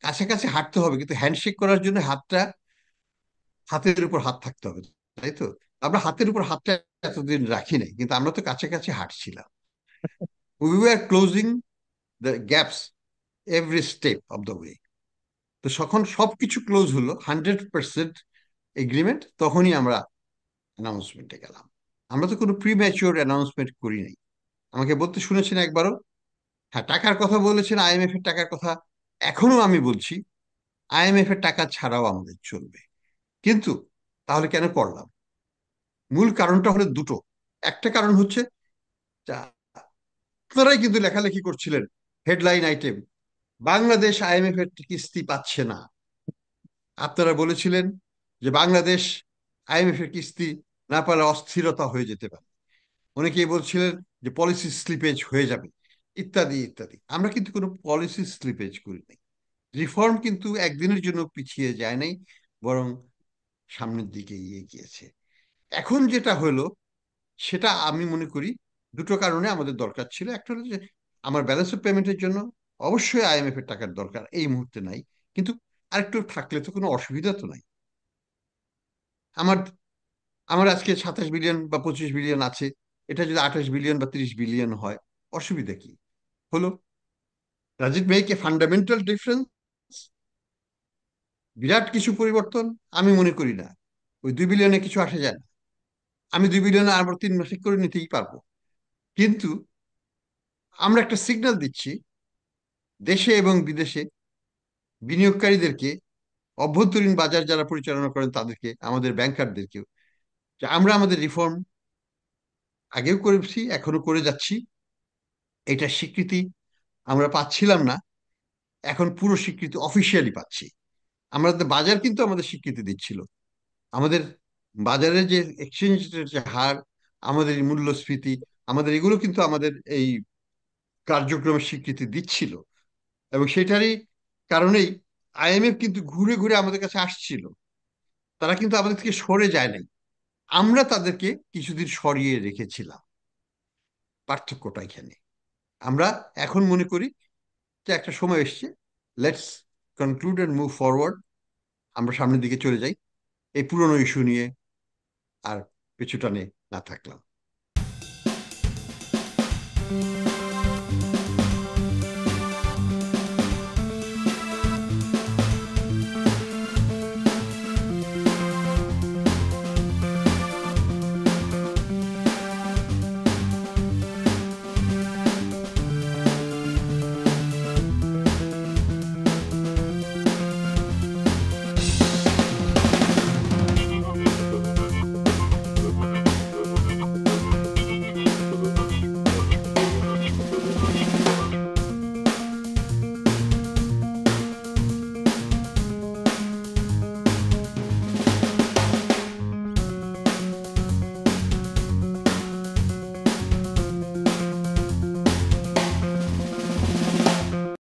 কাছাকাছি হাঁটতে হবে, কিন্তু হ্যান্ডশেক করার জন্য হাতের উপর হাত থাকতে হবে, তাই তো? আমরা হাতের উপর হাতটা এতদিন রাখি নাই, কিন্তু আমরা তো কাছাকাছি হাঁটছিলাম। We were closing the gaps every step of the way. তো যখন সবকিছু ক্লোজ হলো, 100% এগ্রিমেন্ট, তখনই আমরা অ্যানাউন্সমেন্টে গেলাম। আমরা তো কোনো প্রি ম্যাচিওর অ্যানাউন্সমেন্ট করি নাই। আমাকে বলতে শুনেছেন একবারও? হ্যাঁ, টাকার কথা বলেছেন, আইএমএফ এর টাকার কথা। এখনো আমি বলছি, আইএমএফ এর টাকা ছাড়াও আমাদের চলবে। কিন্তু তাহলে কেন করলাম? মূল কারণটা হলো দুটো। একটা কারণ হচ্ছে, যা আপনারাই কিন্তু লেখালেখি করছিলেন, হেডলাইন আইটেম, বাংলাদেশ আইএমএফ এর কিস্তি পাচ্ছে না। আপনারা বলেছিলেন যে বাংলাদেশ আইএমএফ এর কিস্তি না পেলে অস্থিরতা হয়ে যেতে পারে। অনেকেই বলছিলেন যে পলিসি স্লিপেজ হয়ে যাবে, ইত্যাদি ইত্যাদি। আমরা কিন্তু কোনো পলিসি স্লিপেজ করিনি। রিফর্ম কিন্তু একদিনের জন্য পিছিয়ে যায় নাই, বরং সামনের দিকে এগিয়ে গিয়েছে। এখন যেটা হলো, সেটা আমি মনে করি দুটো কারণে আমাদের দরকার ছিল। একটা হলো যে আমার ব্যালেন্স অফ পেমেন্টের জন্য অবশ্যই আইএমএফ এর টাকার দরকার, এই মুহূর্তে নাই, কিন্তু আরেকটু থাকলে তো কোনো অসুবিধা তো নাই। আমার আমার আজকে 27 বিলিয়ন বা 25 বিলিয়ন আছে, এটা যদি 28 বিলিয়ন বা 30 বিলিয়ন হয়, অসুবিধা কি হলো? Does it make a fundamental difference? বিরাট কিছু পরিবর্তন আমি মনে করি না। ওই 2 বিলিয়নে কিছু আসে যায় না। আমি 2 বিলিয়নে আবার 3 মাসে করে নিতেই পারবো। কিন্তু আমরা একটা সিগন্যাল দিচ্ছি দেশে এবং বিদেশে বিনিয়োগকারীদেরকে, অভ্যন্তরীণ বাজার যারা পরিচালনা করেন তাদেরকে, আমাদের ব্যাংকারদেরকেও, যে আমরা আমাদের রিফর্ম আগেও করেছি, এখনো করে যাচ্ছি। এটা স্বীকৃতি আমরা পাচ্ছিলাম না, এখন পুরো স্বীকৃতি অফিসিয়ালি পাচ্ছি। আমাদের বাজার কিন্তু আমাদের স্বীকৃতি দিচ্ছিল। আমাদের বাজারে যে এক্সচেঞ্জের যে হার, আমাদের এই মূল্যস্ফীতি, আমাদের এগুলো কিন্তু আমাদের এই কার্যক্রমের স্বীকৃতি দিচ্ছিল। এবং সেটারই কারণেই আইএমএফ কিন্তু ঘুরে ঘুরে আমাদের কাছে আসছিল। তারা কিন্তু আমাদের থেকে সরে যায় নাই, আমরা তাদেরকে কিছুদিন সরিয়ে রেখেছিলাম। পার্থক্যটা এখানে। আমরা এখন মনে করি যে একটা সময় এসছে, let's conclude and move forward. আমরা সামনের দিকে চলে যাই, এই পুরনো ইস্যু নিয়ে আর পিছুটানে না থাকলাম।